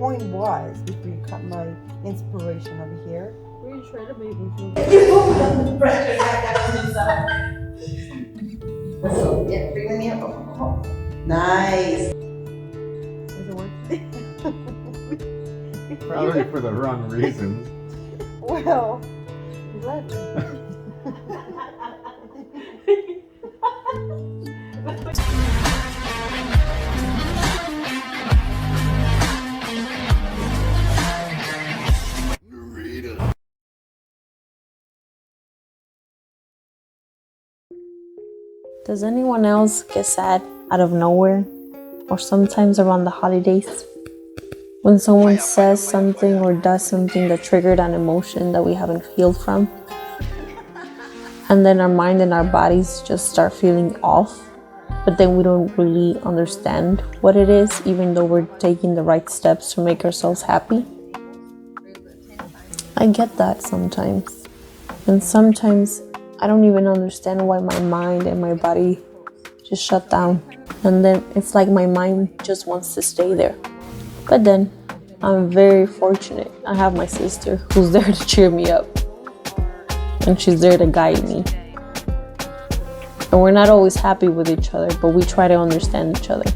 point was, before you cut my inspiration over here. Were you trying to make me feel So, yeah, bring the knee up. Oh. Nice. Does it work? Probably for the wrong reasons. Well, let Does anyone else get sad out of nowhere, or sometimes around the holidays? When someone says something or does something that triggered an emotion that we haven't healed from, and then our mind and our bodies just start feeling off, but then we don't really understand what it is, even though we're taking the right steps to make ourselves happy. I get that sometimes, and sometimes I don't even understand why my mind and my body just shut down. And then it's like my mind just wants to stay there. But then I'm very fortunate. I have my sister who's there to cheer me up. And she's there to guide me. And we're not always happy with each other, but we try to understand each other.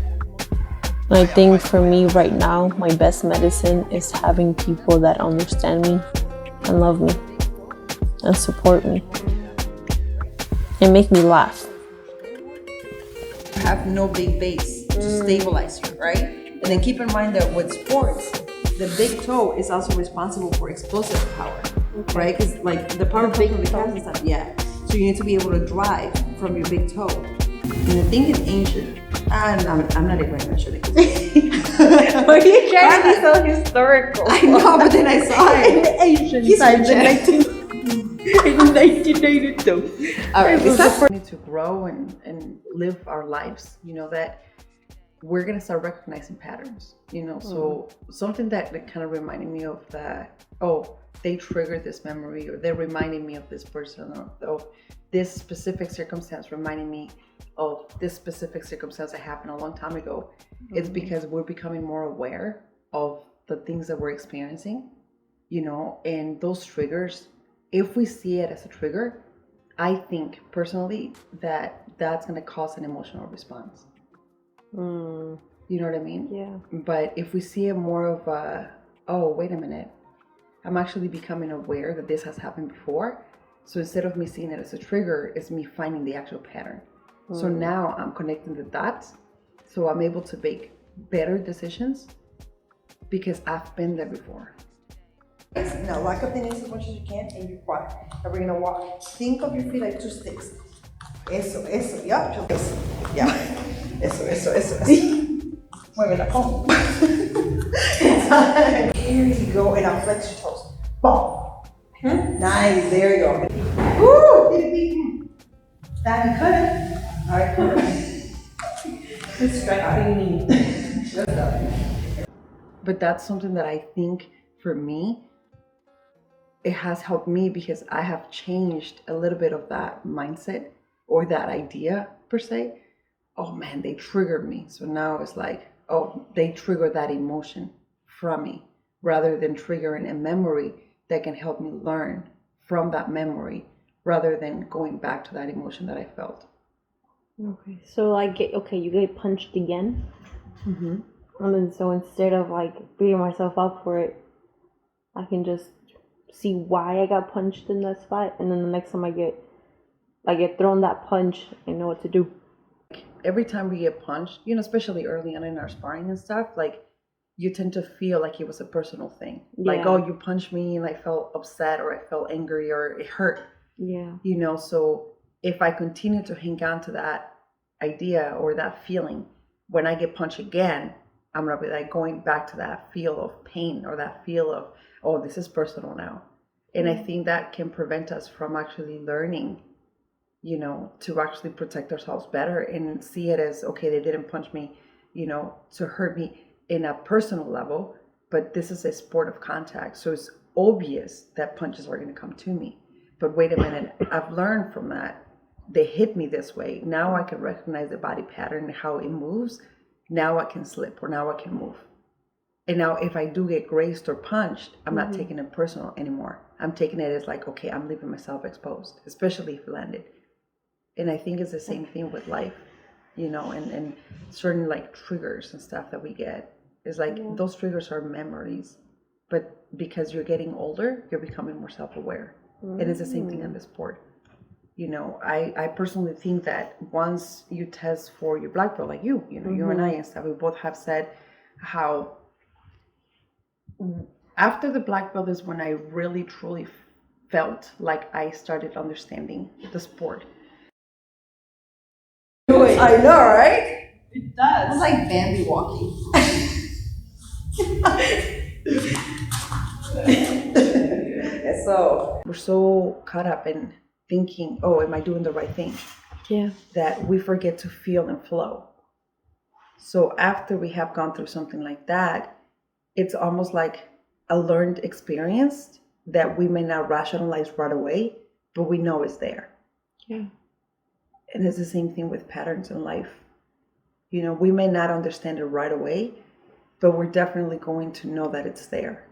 And I think for me right now, my best medicine is having people that understand me and love me and support me. And make me laugh. Have no big base to stabilize you, right? And then keep in mind that with sports, the big toe is also responsible for explosive power, right? Because like the power comes from the calves and stuff, yeah. So you need to be able to drive from your big toe. And the thing is ancient. I'm not even gonna mention it. Were you trying to be so historical? I know, but then I saw it. Ancient He's times in legit. 1982. All right, we need to grow and live our lives, you know, that we're going to start recognizing patterns, you know. So something that kind of reminded me of that, oh, they triggered this memory, or they're reminding me of this person, or this specific circumstance reminding me of this specific circumstance that happened a long time ago. It's because we're becoming more aware of the things that we're experiencing, you know, and those triggers, if we see it as a trigger, I think personally that that's going to cause an emotional response. You know what I mean? Yeah. But if we see it more of a, oh, wait a minute, I'm actually becoming aware that this has happened before. So instead of me seeing it as a trigger, it's me finding the actual pattern. So now I'm connecting the dots. So I'm able to make better decisions because I've been there before. Now lock up the knees as much as you can and you quad. And we're gonna walk. Think of your feet like two sticks. Eso, yep. Eso, yeah. Eso. Muévela, come. Here you go, and now flex your toes. Boom. Nice, there you go. Woo! That you cut it. All right, come on. Just stretch out your knee. But that's something that I think for me, it has helped me because I have changed a little bit of that mindset or that idea per se. Oh man, they triggered me. So now it's like, oh, they trigger that emotion from me rather than triggering a memory that can help me learn from that memory rather than going back to that emotion that I felt. Okay, so you get punched again. And then so instead of like beating myself up for it, I can just see why I got punched in that spot, and then the next time I get thrown that punch, I know what to do. Every time we get punched, you know, especially early on in our sparring and stuff, like you tend to feel like it was a personal thing. Like, oh, you punched me and I felt upset or I felt angry or it hurt. Yeah. You know, so if I continue to hang on to that idea or that feeling, when I get punched again, I'm gonna be like going back to that feel of pain or that feel of, oh, this is personal now. And I think that can prevent us from actually learning, you know, to actually protect ourselves better and see it as, okay, they didn't punch me, you know, to hurt me in a personal level, but this is a sport of contact. So it's obvious that punches are going to come to me. But wait a minute, I've learned from that. They hit me this way. Now I can recognize the body pattern and how it moves. Now I can slip or now I can move. And now if I do get grazed or punched, I'm not taking it personal anymore. I'm taking it as like, okay, I'm leaving myself exposed, especially if it landed. And I think it's the same thing with life, you know, and certain like triggers and stuff that we get. It's like those triggers are memories. But because you're getting older, you're becoming more self-aware. And it's the same thing in the sport. You know, I personally think that once you test for your black belt, like you know, you and I and stuff, we both have said how after the black belt is when I really truly felt like I started understanding the sport. I know, right? It does. It's like Bambi walking. So We're so caught up in thinking, oh, am I doing the right thing? Yeah. That we forget to feel and flow. So after we have gone through something like that, it's almost like a learned experience that we may not rationalize right away, but we know it's there. Yeah. And it's the same thing with patterns in life. You know, we may not understand it right away, but we're definitely going to know that it's there.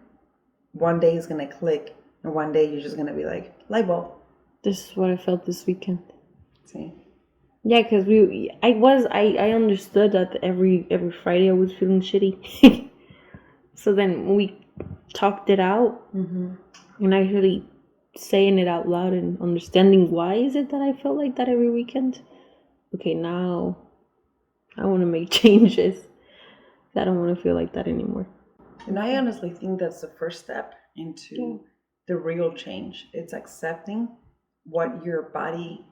One day it's going to click, and one day you're just going to be like, light bulb. This is what I felt this weekend. See? Yeah, because I understood that every Friday I was feeling shitty. So then we talked it out, and actually saying it out loud and understanding why is it that I felt like that every weekend. Okay, now I want to make changes. I don't want to feel like that anymore. And I honestly think that's the first step into the real change. It's accepting what your body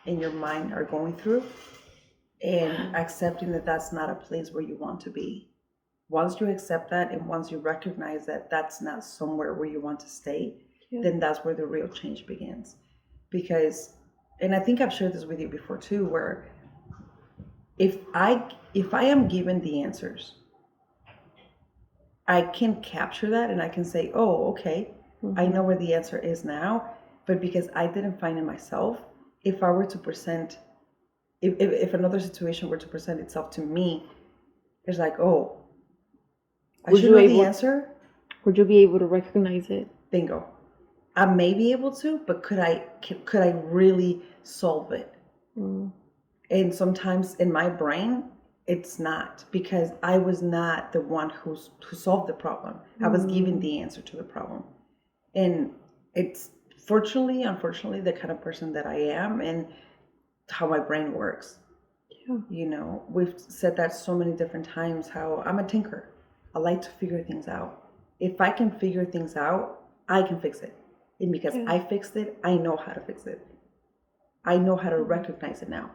and your mind are going through and accepting that that's not a place where you want to be. Once you accept that and once you recognize that that's not somewhere where you want to stay, then that's where the real change begins. Because, and I think I've shared this with you before too, where if I am given the answers, I can capture that and I can say, oh, okay, I know where the answer is now. But because I didn't find it myself, if I were to present, if another situation were to present itself to me, it's like, oh, I should know the answer. Would you be able to recognize it? Bingo. I may be able to, but could I really solve it? And sometimes in my brain, it's not, because I was not the one who solved the problem. I was given the answer to the problem. And it's unfortunately, the kind of person that I am and how my brain works. Yeah. You know, we've said that so many different times, how I'm a tinker. I like to figure things out. If I can figure things out, I can fix it. And because I fixed it, I know how to fix it. I know how to recognize it now.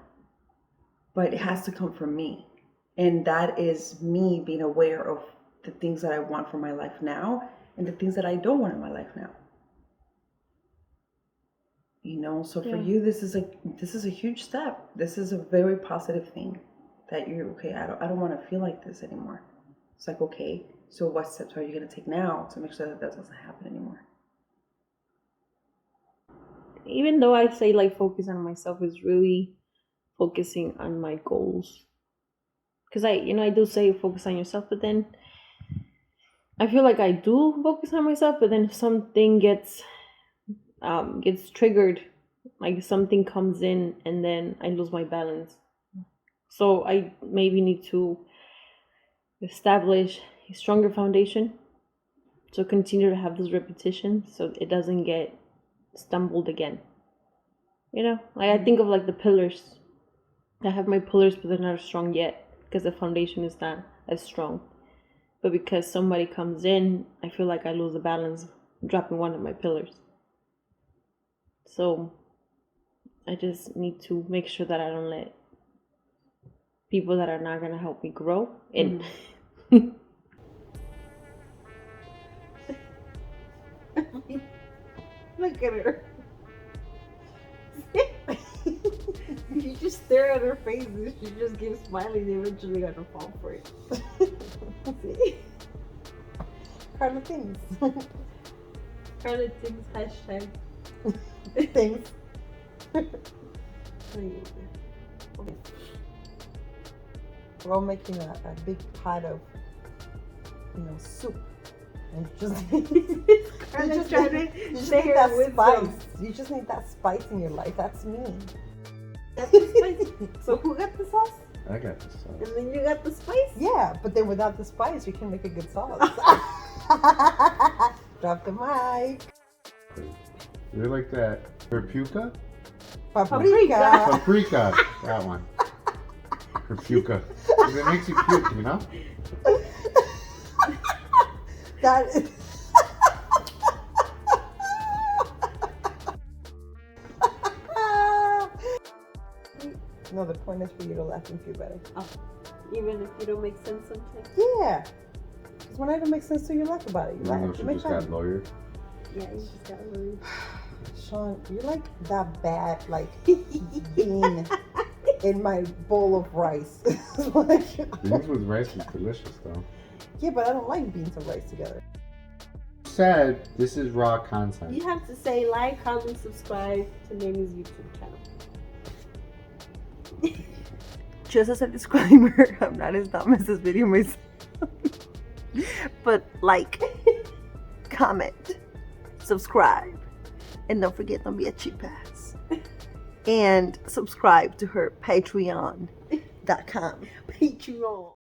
But it has to come from me. And that is me being aware of the things that I want for my life now and the things that I don't want in my life now. You know, so for you, this is a huge step. This is a very positive thing that you're okay. I don't want to feel like this anymore. It's like, okay, so what steps are you going to take now to make sure that doesn't happen anymore? Even though I say like focus on myself, is really focusing on my goals. Because I do say focus on yourself, but then I feel like I do focus on myself, but then if something gets triggered, like something comes in and then I lose my balance. So I maybe need to establish a stronger foundation to continue to have this repetition so it doesn't get stumbled again. You know, like I think of like the pillars. I have my pillars, but they're not strong yet because the foundation is not as strong. But because somebody comes in, I feel like I lose the balance, dropping one of my pillars. So I just need to make sure that I don't let people that are not going to help me grow in. look at her. You just stare at her face and she just keeps smiling. Eventually gonna fall for it. See? Karla things. Karla things, hashtag. Things. We're all making a big pot of soup. And just Karla's just trying need- to you just share need that wisdom. spice. You just need that spice in your life. That's me. That's the spice. So who got the sauce? I got this sauce. And then you got the spice? Yeah, but then without the spice, you can make a good sauce. Drop the mic. You like that paprika? Paprika. Paprika. That one. Paprika. 'Cause it makes you puke, you know? That is. No, the point is for you to laugh and feel better. Oh, even if you don't make sense sometimes? Yeah. Because when I don't make sense to you, laugh about it. You You laugh. know You she make just fun. got lawyered. Yeah, you just gotta learn. Sean, you're like that bad, like, bean in my bowl of rice. Like, Beans with rice is delicious, though. yeah, but I don't like beans and rice together. Said this is raw content. You have to say like, comment, subscribe to Mamie's YouTube channel. Just as a disclaimer, I'm not as dumb as this video myself. But like, comment, subscribe, and don't forget, don't be a cheap ass. And subscribe to her Patreon.com. Patreon.